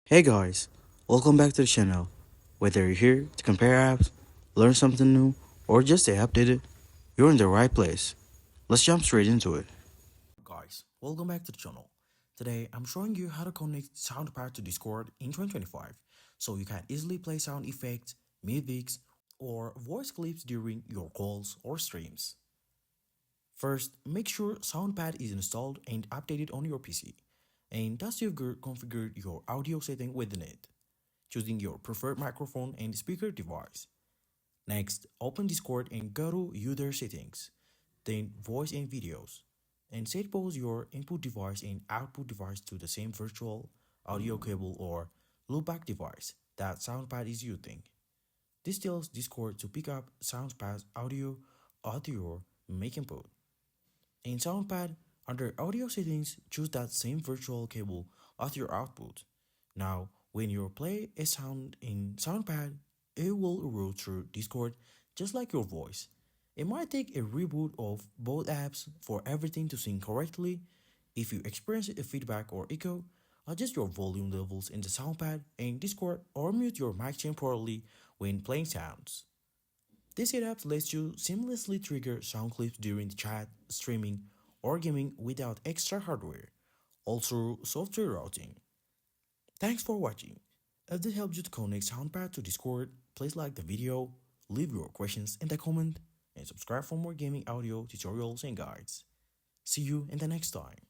Hey guys, welcome back to the channel. Whether you're here to compare apps, learn something new, or just stay updated, you're in the right place. Let's jump straight into it. Guys, welcome back to the channel. Today, I'm showing you how to connect SoundPad to Discord in 2025 so you can easily play sound effects, musics, or voice clips during your calls or streams. First, make sure SoundPad is installed and updated on your PC, and thus you've configured your audio setting within it, choosing your preferred microphone and speaker device. Next, open Discord and go to User Settings, then Voice and Videos, and set both your input device and output device to the same virtual audio cable or loopback device that SoundPad is using. This tells Discord to pick up SoundPad's audio your mic input. In SoundPad, under Audio Settings, choose that same virtual cable as your output. Now, when you play a sound in SoundPad, it will route through Discord just like your voice. It might take a reboot of both apps for everything to sync correctly. If you experience a feedback or echo, adjust your volume levels in the SoundPad and Discord or mute your mic temporarily when playing sounds. This setup lets you seamlessly trigger sound clips during chat, streaming, or gaming without extra hardware, all through software routing. Thanks for watching. If this helped you to connect SoundPad to Discord, please like the video, leave your questions in the comment, and subscribe for more gaming audio tutorials and guides. See you in the next time.